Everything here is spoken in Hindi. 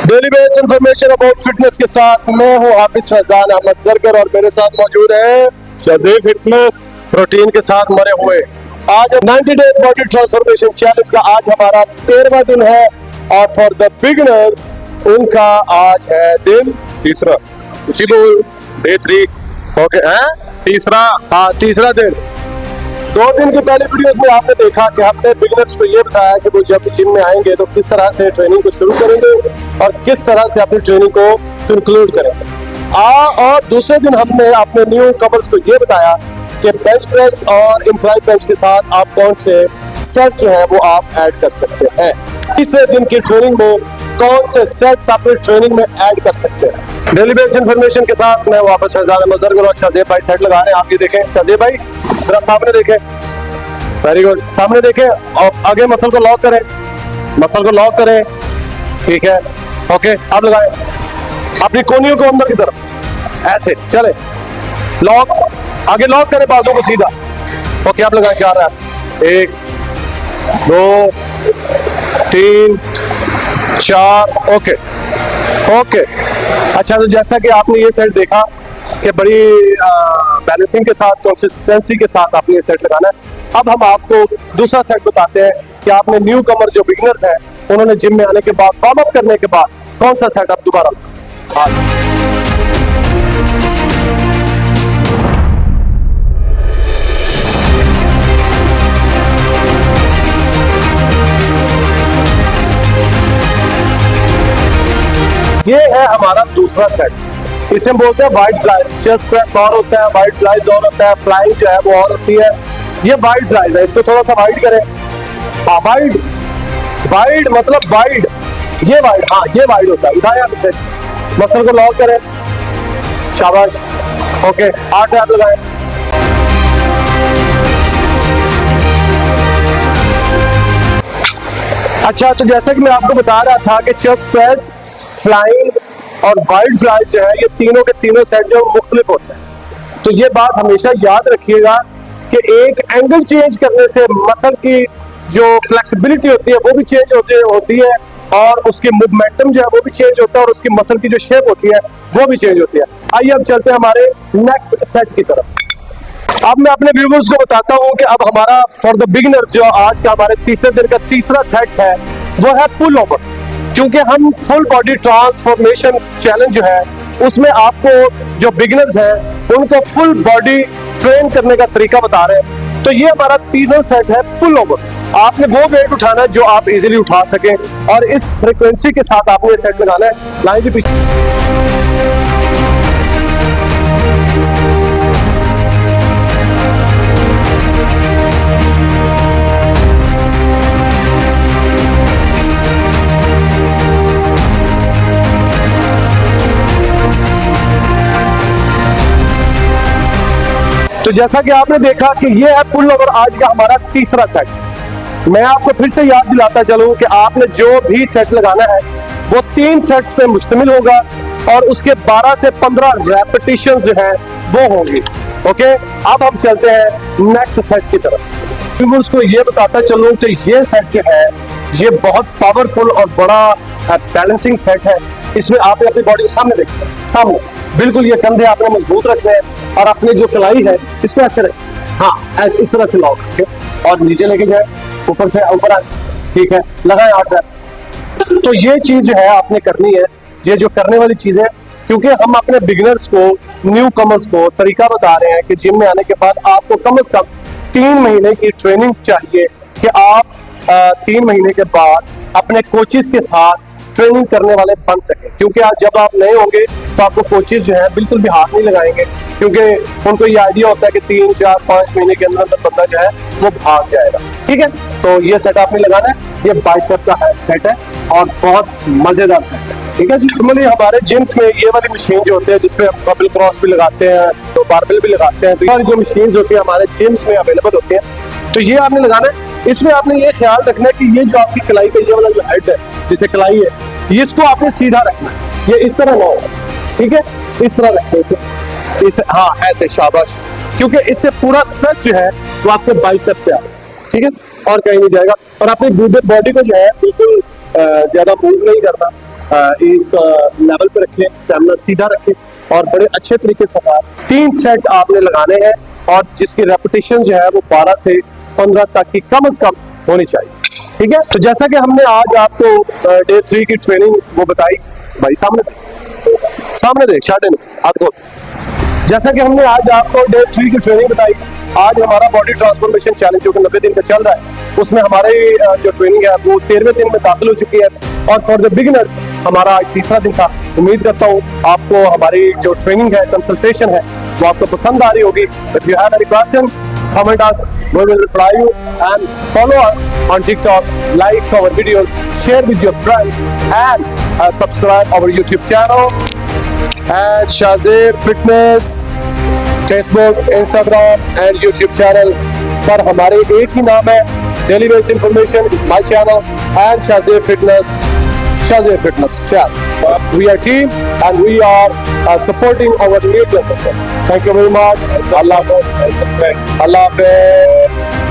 Daily based information about fitness के साथ मैं हूं हाफिज फैजान अहमद जरगर और मेरे साथ मौजूद है शजीब फिटनेस प्रोटीन के साथ मरे हुए। आज 90 डेज बॉडी ट्रांसफॉर्मेशन चैलेंज का आज हमारा 13वां दिन है और फॉर द बिगिनर्स उनका आज है दिन तीसरा जी बोल डे 3 ओके है तीसरा हाँ तीसरा दिन। 2 दिन की पहले वीडियोस में आपने देखा कि हमने बिगिनर्स को ये बताया कि वो जब जिम में आएंगे तो किस तरह से ट्रेनिंग को शुरू करेंगे और किस तरह से अपनी ट्रेनिंग को कंक्लूड करेंगे। और दूसरे दिन हमने अपने न्यू कमर्स को ये बताया कि बेंच प्रेस और इंक्लाइन बेंच के साथ आप कौन से सेट जो है वो आप ऐड कर सकते हैं। तीसरे दिन की ट्रेनिंग में कौन से सेट्स अपनी ट्रेनिंग में ऐड कर सकते हैं। डेली बेस्ड इंफॉर्मेशन के साथ मैं वापस फैजान अहमद जरगर और शाहजेब भाई सेट लगा रहे हैं। आप ये देखें शाहजेब भाई जरा सामने देखें, वेरी गुड, सामने देखें और आगे मसल को लॉक करें, मसल को लॉक करें, ठीक है ओके। आप लगाएं अपनी कोनियों को अंदर की तरफ ऐसे चले, लॉक आगे लॉक करें बाजू को सीधा, ओके। आप लगाएं 4 रैप 1 2 3 4 ओके ओके। अच्छा तो जैसा कि आपने ये सेट देखा कि बड़ी बैलेंसिंग के साथ कंसिस्टेंसी के साथ आपने ये सेट लगाना है। अब हम आपको दूसरा सेट बताते हैं कि आपने न्यू कमर जो बिगिनर्स हैं उन्होंने जिम में आने के बाद वार्म अप करने के बाद कौन सा सेट आप दोबारा ये है हमारा दूसरा सेट। इसे हम बोलते हैं वाइड फ्लाइज। चेस्ट प्रेस और होता है, वाइड फ्लाइज और होता है, फ्लाइंग जो है वो और होती है। ये वाइड फ्लाइज है, इसको थोड़ा सा वाइड करें। हाँ वाइड, वाइड मतलब वाइड, ये वाइड, हाँ ये वाइड होता है। उठाएं आप इसे, मसल को लॉक करें, शाबाश ओके। 8 हाथ लगाएं, अच्छा तो जैसा कि मैं आपको बता रहा था कि चेस्ट प्रेस, फ्लाइंग और वाइड फ्लाइज जो है ये तीनों के तीनों सेट जो मुख्तलिफ होते हैं। तो ये बात हमेशा याद रखिएगा कि एक एंगल चेंज करने से मसल की जो फ्लेक्सिबिलिटी होती है वो भी चेंज होती है और उसकी मूवमेंटम जो है वो भी चेंज होता है और उसकी मसल की जो शेप होती है वो भी चेंज होती है। आइए अब चलते हैं हमारे नेक्स्ट सेट की तरफ। अब मैं अपने व्यूअर्स को बताता हूँ कि अब हमारा फॉर द बिगिनर्स जो आज का हमारे तीसरे दिन का तीसरा सेट है वो है पुल ओवर। क्योंकि हम फुल बॉडी ट्रांसफॉर्मेशन चैलेंज जो है उसमें आपको जो बिगिनर्स हैं उनको फुल बॉडी ट्रेन करने का तरीका बता रहे हैं। तो ये हमारा तीसरा सेट है पुल ओवर। आपने वो वेट उठाना है जो आप इजीली उठा सकें और इस फ्रीक्वेंसी के साथ आपने सेट लगाना है। लाइन के पीछे तो जैसा कि आपने देखा कि ये है पुल ओवर आज का हमारा तीसरा सेट। मैं आपको फिर से याद दिलाता चलूं कि आपने जो भी सेट लगाना है वो 3 सेट्स पे मुश्तमिल होगा और उसके 12 से 15 रेपिटेशंस जो है वो होंगी ओके। अब हम चलते हैं नेक्स्ट सेट की तरफ। मैं उसको ये बताता चलूं कि ये सेट जो है ये बहुत पावरफुल और बड़ा बैलेंसिंग सेट है। इसमें आपने अपनी बॉडी को सामने देखना है, सामने बिल्कुल ये कंधे आपने मजबूत रखने हैं और अपनी जो कलाई है इसको ऐसे रखें, हाँ ऐसे इस तरह से लॉक रखें और नीचे लेके जाए, ऊपर से ऊपर आए, ठीक है लगाए 8 रैप। तो ये चीज जो है आपने करनी है, ये जो करने वाली चीज है, क्योंकि हम अपने बिगिनर्स को न्यू कमर्स को तरीका बता रहे हैं कि जिम में आने के बाद आपको कम से कम 3 महीने की ट्रेनिंग चाहिए कि आप 3 महीने के बाद अपने कोचेस के साथ ट्रेनिंग करने वाले बन सके। क्योंकि आज जब आप नए होंगे तो आपको कोचेस जो है बिल्कुल भी हाथ नहीं लगाएंगे, क्योंकि उनको ये आइडिया होता है कि 3 4 5 महीने के अंदर बंदा जो है वो भाग जाएगा, ठीक है। तो ये सेट आपने लगाना है, ये बाइसेप का सेट है और बहुत मजेदार सेट है, ठीक है जी। नॉर्मली हमारे जिम्स में ये वाली मशीन जो होती है जिसपे हम डबल क्रॉस भी लगाते हैं तो बारबेल भी लगाते हैं, तो जो मशीन होती है हमारे जिम्स में अवेलेबल होती है। तो ये आपने लगाना है। इसमें आपने ये ख्याल रखना है कि ये जो आपकी कलाई का ये वाला जो हेड है जिसे कलाई है ये इसको आपने सीधा रखना है, ये इस तरह ना हो, ठीक है इस तरह रखते हैं इसे हाँ ऐसे, शाबाश। क्योंकि इससे पूरा स्ट्रेस जो है वो आपके बाइसेप पे आएगा, ठीक है और कहीं नहीं जाएगा। और अपनी बॉडी को जो है बिल्कुल ज्यादा मूव नहीं करना, एक लेवल पे रखें, स्टेमिना सीधा रखें और बड़े अच्छे तरीके से 3 सेट आपने लगाने हैं और जिसकी रेपिटेशन जो है वो 12 से 15 तक की कम से कम होनी चाहिए। ठीक है, तो जैसा कि हमने आज आपको डे 3 की ट्रेनिंग वो बताई, भाई सामने देख शार्टन आपको, जैसा कि हमने आज आपको डे 3 की ट्रेनिंग बताई, आज हमारा बॉडी ट्रांसफॉर्मेशन चैलेंज जो कि 90 दिन का चल रहा है, उसमें हमारे जो ट्रेनिंग है वो 13वें दिन में दाखिल हो चुकी है और फॉर द बिगिनर्स हमारा आज तीसरा दिन था। उम्मीद करता हूँ आपको हमारी जो ट्रेनिंग है, कंसल्टेशन है, वो आपको पसंद आ रही होगी। If you have any question, comment us, we will reply you, and follow us on TikTok, like our videos, share with your friends, and subscribe our YouTube channel and Shazir Fitness Facebook, Instagram and YouTube channel पर हमारे एक ही नाम है, Daily Base Information is my channel and Shazir Fitness channel. We are team and we are supporting our new generation. Thank you very much. Allah Hafiz.